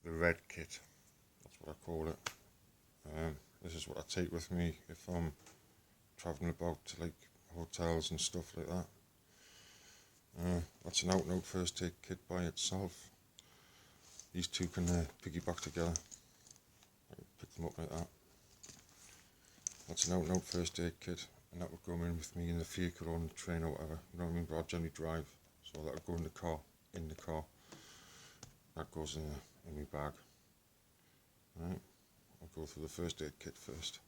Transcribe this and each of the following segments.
the red kit. That's what I call it. This is what I take with me if I'm travelling about to like hotels and stuff like that. That's an out and out first aid kit by itself. These two can piggyback together. I can pick them up like that. That's an out and out first aid kit, and that would go in with me in the vehicle or on the train or whatever. You know what I mean? But I generally drive, so that would go in the car. That goes in my bag. Right. I'll go through the first aid kit first.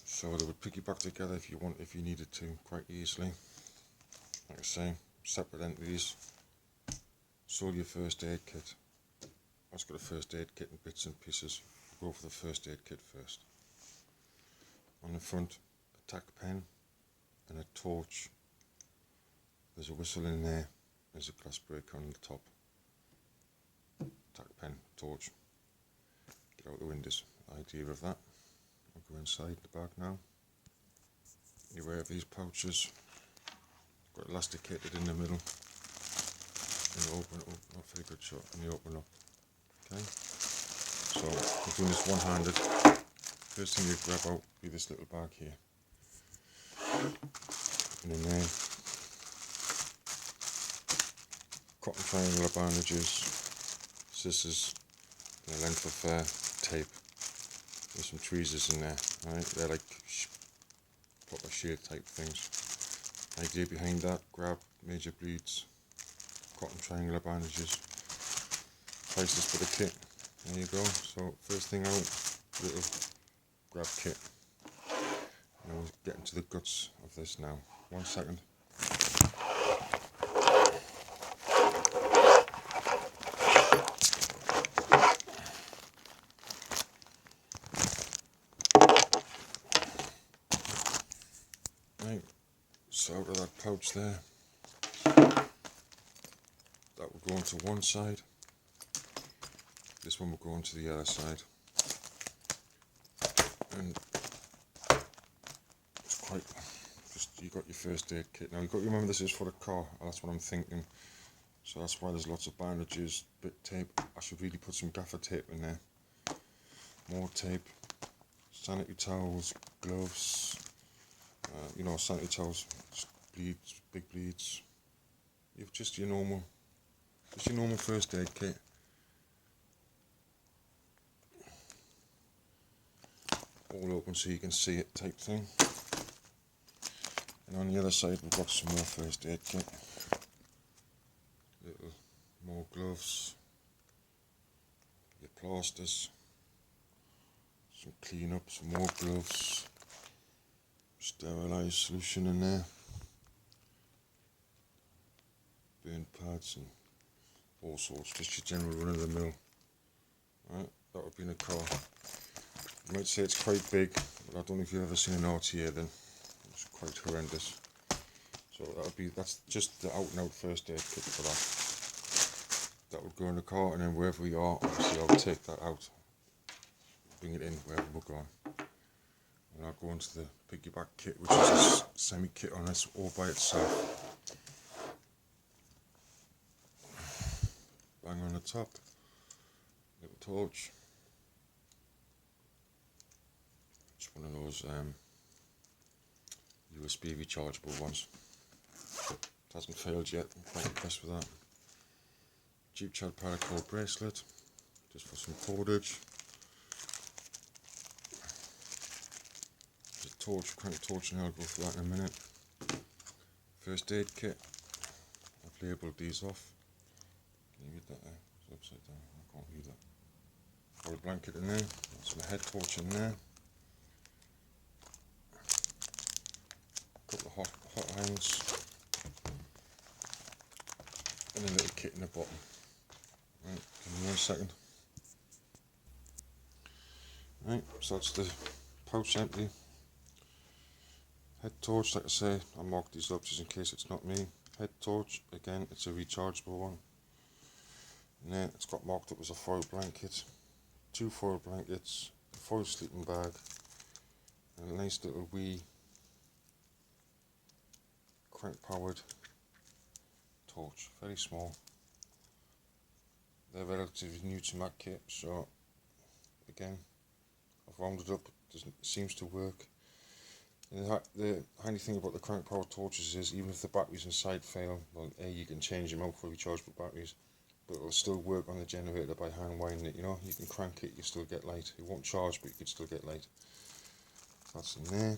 So they would piggyback together if you needed to, quite easily. Like I say, separate entities. So your first aid kit. I've got a first aid kit in bits and pieces. I'll go for the first aid kit first. On the front, a tack pen and a torch. There's a whistle in there. There's a glass breaker on the top. Tack pen, torch. Get out the windows. Idea of that. I'll go inside the bag now. You wear these pouches. Got elasticated in the middle. And you open up, not very good shot, and you open up. Okay. So I'm doing this one-handed. First thing you grab out will be this little bag here. And in there, cotton triangular bandages, scissors, and a length of tape. There's some tweezers in there, right? They're like proper shear type things. Idea behind that, grab major bleeds, cotton triangular bandages, prices for the kit. There you go. So first thing out, little grab kit. And we'll get into the guts of this now. 1 second. Right, so out of that pouch there, that will go onto one side. This one will go onto the other side. And it's quite, just you got your first aid kit. Now you've got to remember this is for the car, that's what I'm thinking. So that's why there's lots of bandages, bit tape. I should really put some gaffer tape in there. More tape, sanitary towels, gloves, sanitary towels, bleeds, big bleeds. You've just your normal first aid kit. All open so you can see it type thing. And on the other side we've got some more first aid kit. Little more gloves, your plasters, some clean up, some more gloves, sterilised solution in there, burn pads and all sorts, just your general run of the mill. Right, that would be in a car. You might say it's quite big, but I don't know if you've ever seen an RTA then. It's quite horrendous. So that's just the out and out first aid kit for that. That would go in the car, and then wherever we are, obviously I'll take that out, bring it in wherever we're going. And I'll go into the piggyback kit, which is a semi-kit on this all by itself. Bang on the top, little torch. It's one of those USB rechargeable ones. It hasn't failed yet, I'm quite impressed with that. Jeep Chad paracord bracelet, just for some cordage. The torch, crank torch now, I'll go for that in a minute. First aid kit, I've labelled these off. Can you read that there? It's upside down, I can't read that. Got a blanket in there, that's my head torch in there. Couple of hot irons. And a little kit in the bottom. Right, give me 1 second. Right, so that's the pouch empty. Head torch, like I say, I marked these up just in case it's not me. Head torch, again, it's a rechargeable one. And then it's got marked up as a foil blanket, 2 foil blankets, a foil sleeping bag, and a nice little wee crank powered torch, very small. they're relatively new to my kit, so again, I've wound it up. It seems to work. And the handy thing about the crank power torches is even if the batteries inside fail, well, you can change them out for rechargeable batteries, but it'll still work on the generator by hand winding it. You know, you can crank it, you still get light. It won't charge, but you can still get light. That's in there.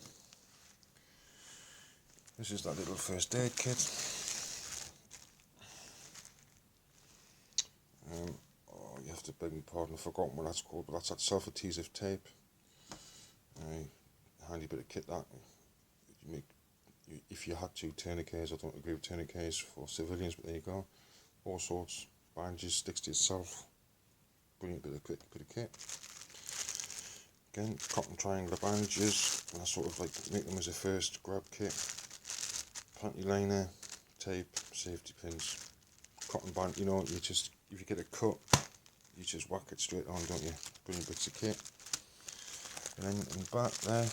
This is that little first aid kit. You have to beg my pardon, I've forgotten what that's called, but that's that self-adhesive tape. Handy bit of kit that. If you had to, tourniquets, I don't agree with tourniquets for civilians, but there you go. All sorts, bandages, sticks to yourself. Brilliant bit of kit. Again, cotton triangular bandages, and I sort of like make them as a first grab kit. Panty liner, tape, safety pins, cotton band. You know, if you get a cut, you just whack it straight on, don't you? Brilliant bits of kit. And then in the back there,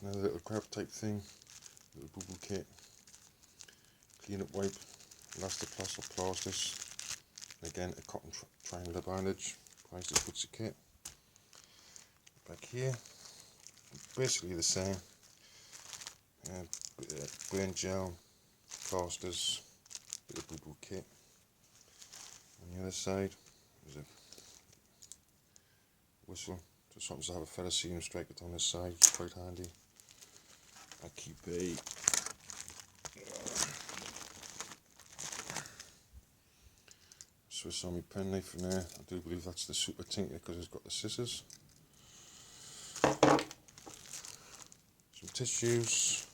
another little grab type thing, little bubble kit, clean up wipe, elastoplast or plasters, and again a cotton triangular bandage, priceless bits of kit. Back here, basically the same, burn gel, plasters, bit of bubble kit. On the other side, there's a whistle. Just happens to have a ferrocerium striker on this side, it's quite handy. I keep a Swiss Army penknife in there. I do believe that's the super tinker because it's got the scissors. Some tissues.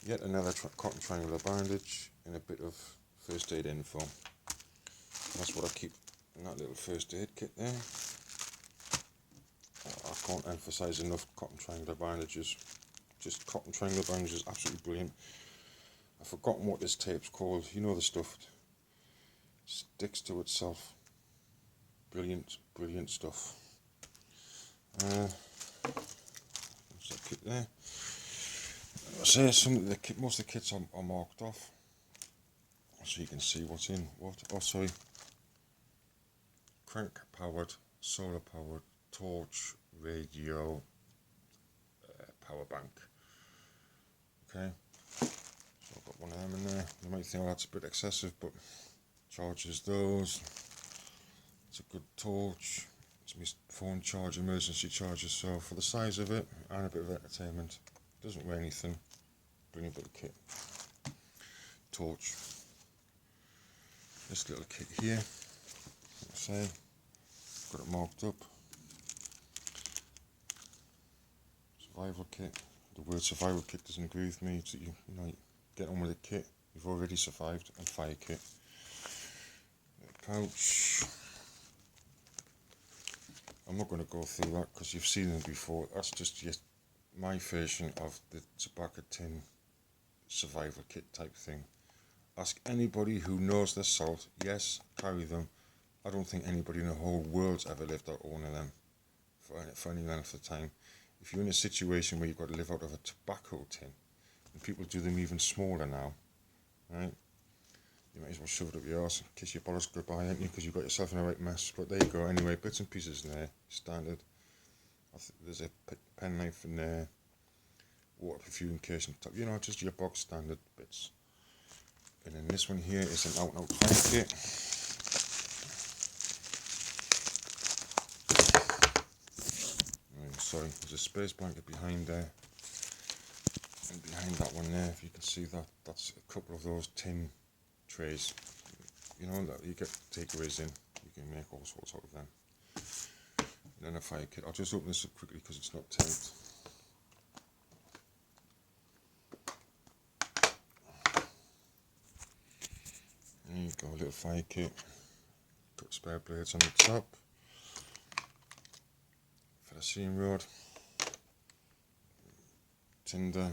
Yet another cotton triangular bandage and a bit of first aid info. That's what I keep in that little first aid kit there. I can't emphasize enough cotton triangular bandages. Just cotton triangular bandages, absolutely brilliant. I've forgotten what this tape's called. You know the stuff. Sticks to itself. Brilliant, brilliant stuff. There's that kit there. I say most of the kits are marked off, so you can see what's in what. Oh, sorry. Crank powered, solar powered, torch, radio, power bank. Okay, so I've got one of them in there. You might think, oh, that's a bit excessive, but charges those. It's a good torch. It's my phone charge, emergency charger. So for the size of it and a bit of entertainment, doesn't weigh anything. Bring a bit of kit. Torch. This little kit here. Let's say, got it marked up. Survival kit. The word survival kit doesn't agree with me. It's that you get on with the kit. You've already survived. And fire kit. Pouch. I'm not going to go through that because you've seen them before. That's just my version of the tobacco tin survival kit type thing. Ask anybody who knows their salt. Yes, carry them. I don't think anybody in the whole world's ever lived out one of them for any length of time. If you're in a situation where you've got to live out of a tobacco tin, and people do them even smaller now, right? You might as well shove it up your arse and kiss your bollocks goodbye, ain't you? Because you've got yourself in a right mess. But there you go. Anyway, bits and pieces in there, standard. There's a penknife in there, waterproof case on top. Just your box standard bits. And then this one here is an out and out fire kit. Sorry, there's a space blanket behind there. And behind that one there, if you can see that, that's a couple of those tin trays. That you get takeaways in. You can make all sorts out of them. And then a fire kit. I'll just open this up quickly because it's not taped. There you go, a little fire kit. Got spare blades on the top. Ferrocerium rod. Tinder.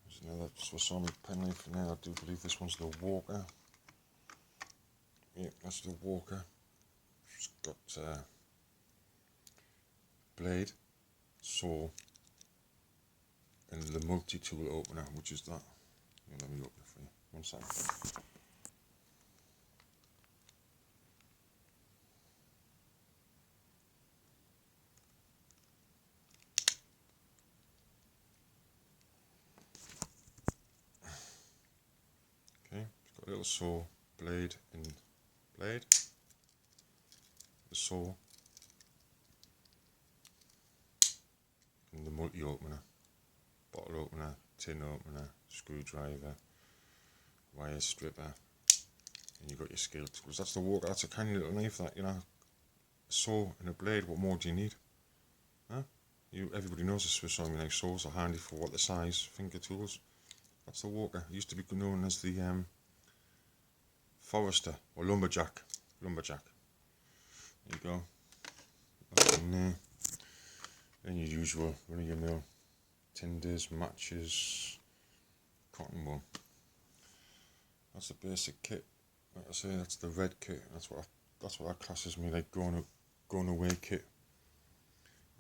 There's another Swiss Army penknife in there. I do believe this one's the Walker. Yeah, that's the Walker. It's got blade, saw, and the multi-tool opener, which is that. Let me open it for you. 1 second. a little saw, blade, and blade, the saw, and the multi-opener, bottle opener, tin opener, screwdriver, wire stripper, and you've got your scale tools. That's the walker. That's a canny little knife, that, you know. A saw and a blade, what more do you need? Huh? Everybody knows the Swiss Army knife saws are handy for what the size, finger tools. That's the walker. It used to be known as the forester or lumberjack. Lumberjack. There you go. That's in there. Then your usual run-of-your-mill tinders, matches, cotton wool. That's the basic kit. Like I say, that's the red kit. That's what I class as me like going away kit.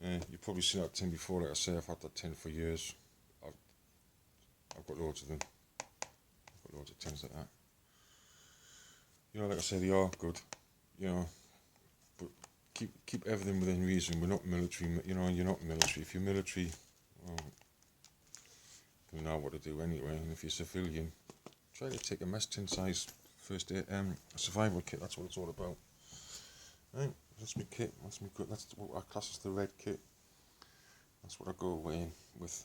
You've probably seen that tin before. Like I say, I've had that tin for years. I've got loads of them. I've got loads of tins like that. You know, like I say, they are good. You know, but keep everything within reason. We're not military. You know, you're not military. If you're military, well, you know what to do anyway. And if you're civilian, try to take a mess tin size first aid survival kit. That's what it's all about. Right, that's my kit. That's my good. That's what I class as the red kit. That's what I go away with.